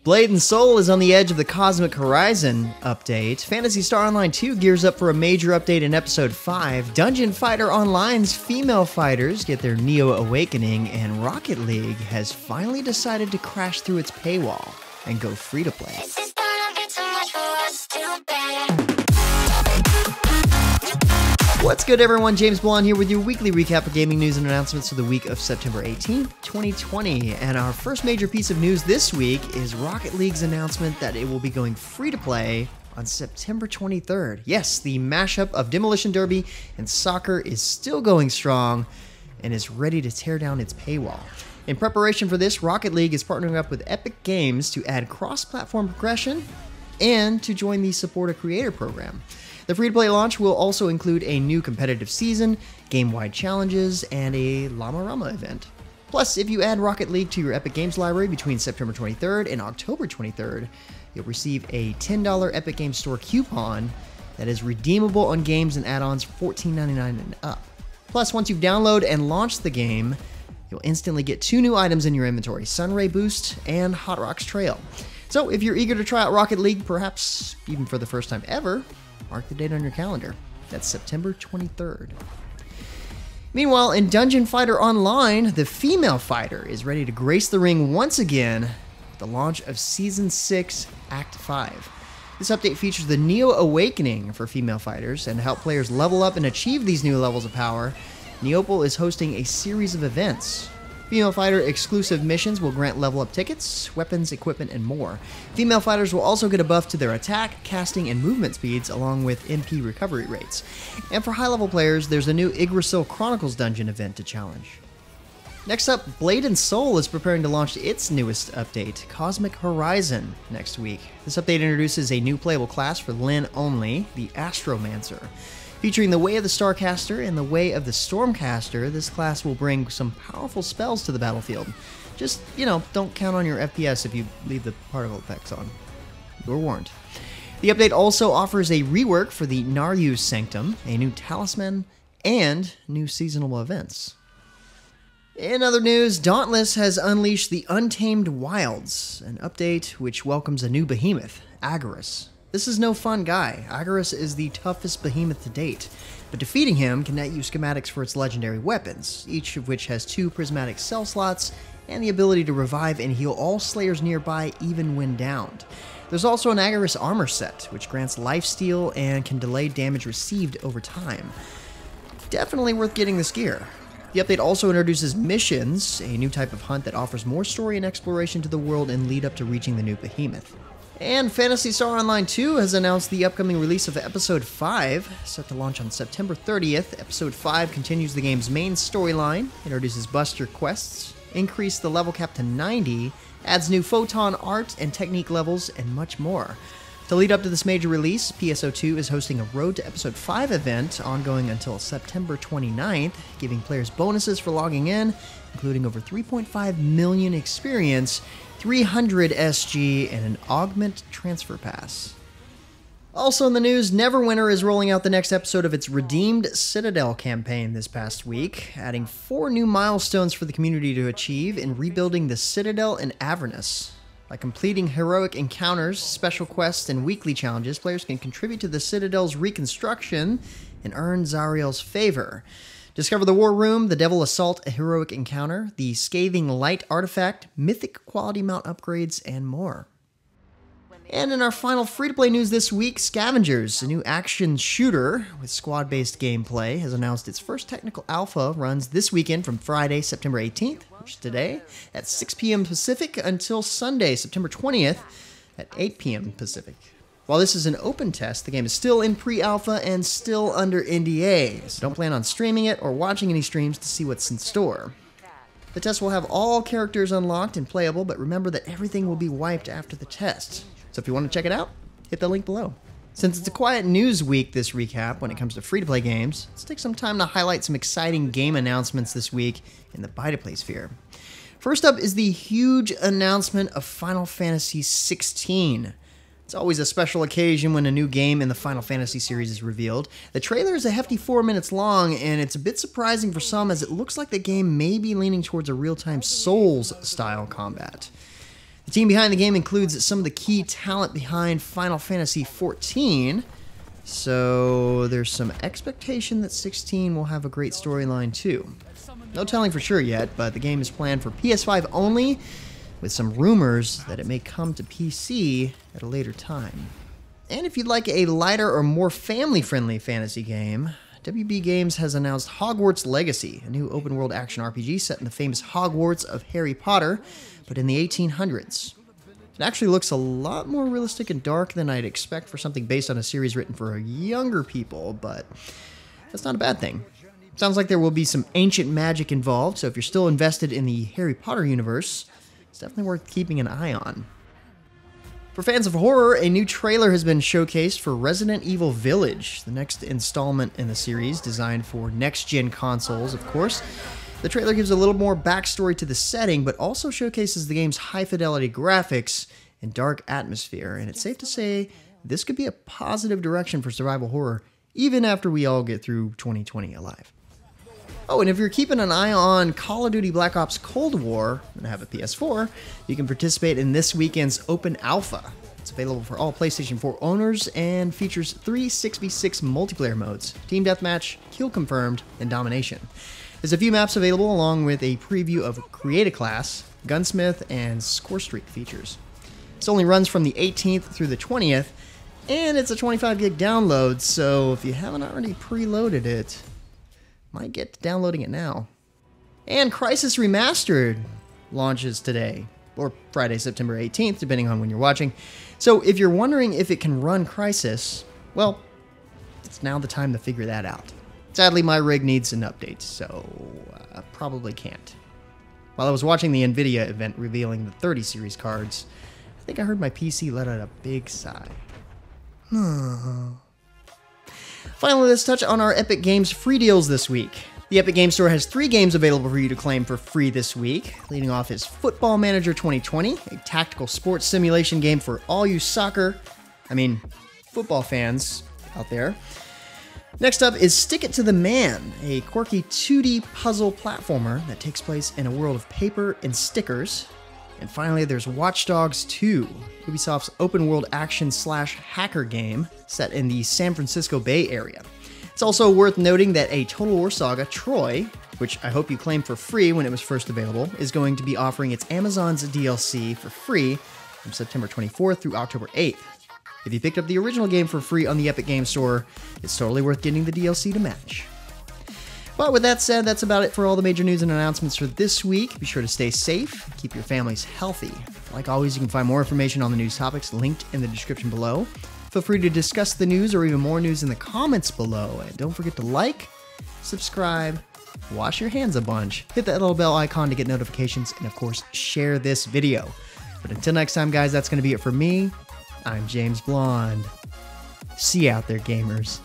Blade and Soul is on the edge of the Cosmic Horizon update. Phantasy Star Online 2 gears up for a major update in Episode 5. Dungeon Fighter Online's female fighters get their Neo Awakening, and Rocket League has finally decided to crash through its paywall and go free to play. What's good, everyone? James Blonde here with your weekly recap of gaming news and announcements for the week of September 18th, 2020. And our first major piece of news this week is Rocket League's announcement that it will be going free to play on September 23rd. Yes, the mashup of Demolition Derby and soccer is still going strong and is ready to tear down its paywall. In preparation for this, Rocket League is partnering up with Epic Games to add cross-platform progression and to join the Support a Creator program. The free-to-play launch will also include a new competitive season, game-wide challenges, and a Llama-Rama event. Plus, if you add Rocket League to your Epic Games library between September 23rd and October 23rd, you'll receive a $10 Epic Games Store coupon that is redeemable on games and add-ons $14.99 and up. Plus, once you download and launch the game, you'll instantly get 2 new items in your inventory, Sunray Boost and Hot Rocks Trail. So, if you're eager to try out Rocket League, perhaps even for the first time ever, mark the date on your calendar. That's September 23rd. Meanwhile, in Dungeon Fighter Online, the female fighter is ready to grace the ring once again with the launch of Season 6, Act 5. This update features the Neo Awakening for female fighters, and to help players level up and achieve these new levels of power, Neopal is hosting a series of events. Female fighter exclusive missions will grant level up tickets, weapons, equipment, and more. Female fighters will also get a buff to their attack, casting, and movement speeds, along with MP recovery rates. And for high level players, there's a new Yggdrasil Chronicles dungeon event to challenge. Next up, Blade and Soul is preparing to launch its newest update, Cosmic Horizon, next week. This update introduces a new playable class for Lyn only, the Astromancer. Featuring the Way of the Starcaster and the Way of the Stormcaster, this class will bring some powerful spells to the battlefield. Just, don't count on your FPS if you leave the particle effects on. You're warned. The update also offers a rework for the Naryu Sanctum, a new talisman, and new seasonal events. In other news, Dauntless has unleashed the Untamed Wilds, an update which welcomes a new behemoth, Agorus. This is no fun guy. Agorus is the toughest behemoth to date, but defeating him can net you schematics for its legendary weapons, each of which has 2 prismatic cell slots and the ability to revive and heal all slayers nearby even when downed. There's also an Agorus armor set, which grants lifesteal and can delay damage received over time. Definitely worth getting this gear. The update also introduces missions, a new type of hunt that offers more story and exploration to the world and lead up to reaching the new behemoth. And Phantasy Star Online 2 has announced the upcoming release of Episode 5, set to launch on September 30th. Episode 5 continues the game's main storyline, introduces Buster quests, increased the level cap to 90, adds new photon art and technique levels, and much more. To lead up to this major release, PSO2 is hosting a Road to Episode 5 event ongoing until September 29th, giving players bonuses for logging in, including over 3.5 million experience, 300 SG, and an Augment Transfer Pass. Also in the news, Neverwinter is rolling out the next episode of its Redeemed Citadel campaign this past week, adding 4 new milestones for the community to achieve in rebuilding the Citadel in Avernus. By completing heroic encounters, special quests, and weekly challenges, players can contribute to the Citadel's reconstruction and earn Zariel's favor. Discover the War Room, the Devil Assault, a heroic encounter, the Scathing Light artifact, mythic quality mount upgrades, and more. And in our final free-to-play news this week, Scavengers, a new action shooter with squad-based gameplay, has announced its first technical alpha runs this weekend from Friday, September 18th, which is today, at 6 p.m. Pacific until Sunday, September 20th at 8 p.m. Pacific. While this is an open test, the game is still in pre-alpha and still under NDA, so don't plan on streaming it or watching any streams to see what's in store. The test will have all characters unlocked and playable, but remember that everything will be wiped after the test. So if you want to check it out, hit the link below. Since it's a quiet news week this recap when it comes to free-to-play games, let's take some time to highlight some exciting game announcements this week in the buy-to-play sphere. First up is the huge announcement of Final Fantasy XVI. It's always a special occasion when a new game in the Final Fantasy series is revealed. The trailer is a hefty 4 minutes long, and it's a bit surprising for some as it looks like the game may be leaning towards a real-time Souls-style combat. The team behind the game includes some of the key talent behind Final Fantasy XIV, so there's some expectation that 16 will have a great storyline too. No telling for sure yet, but the game is planned for PS5 only, with some rumors that it may come to PC at a later time. And if you'd like a lighter or more family-friendly fantasy game, WB Games has announced Hogwarts Legacy, a new open-world action RPG set in the famous Hogwarts of Harry Potter, but in the 1800s. It actually looks a lot more realistic and dark than I'd expect for something based on a series written for younger people, but that's not a bad thing. Sounds like there will be some ancient magic involved, so if you're still invested in the Harry Potter universe, it's definitely worth keeping an eye on. For fans of horror, a new trailer has been showcased for Resident Evil Village, the next installment in the series, designed for next-gen consoles, of course. The trailer gives a little more backstory to the setting, but also showcases the game's high-fidelity graphics and dark atmosphere, and it's safe to say this could be a positive direction for survival horror, even after we all get through 2020 alive. Oh, and if you're keeping an eye on Call of Duty Black Ops Cold War and have a PS4, you can participate in this weekend's Open Alpha. It's available for all PlayStation 4 owners and features 3 6v6 multiplayer modes: Team Deathmatch, Kill Confirmed, and Domination. There's a few maps available along with a preview of Create a Class, Gunsmith, and Score Streak features. This only runs from the 18th through the 20th, and it's a 25 gig download, so if you haven't already preloaded it, might get to downloading it now. And Crysis Remastered launches today, or Friday, September 18th, depending on when you're watching. So if you're wondering if it can run Crysis, well, it's now the time to figure that out. Sadly, my rig needs an update, so I probably can't. While I was watching the NVIDIA event revealing the 30 series cards, I think I heard my PC let out a big sigh. Finally, let's touch on our Epic Games free deals this week. The Epic Games Store has 3 games available for you to claim for free this week. Leading off is Football Manager 2020, a tactical sports simulation game for all you football fans out there. Next up is Stick It to the Man, a quirky 2D puzzle platformer that takes place in a world of paper and stickers. And finally, there's Watch Dogs 2, Ubisoft's open-world action/hacker game set in the San Francisco Bay Area. It's also worth noting that a Total War saga, Troy, which I hope you claimed for free when it was first available, is going to be offering its Amazon's DLC for free from September 24th through October 8th. If you picked up the original game for free on the Epic Games Store, it's totally worth getting the DLC to match. But with that said, that's about it for all the major news and announcements for this week. Be sure to stay safe, keep your families healthy. Like always, you can find more information on the news topics linked in the description below. Feel free to discuss the news or even more news in the comments below. And don't forget to like, subscribe, wash your hands a bunch, hit that little bell icon to get notifications, and of course, share this video. But until next time, guys, that's going to be it for me. I'm James Blonde. See you out there, gamers.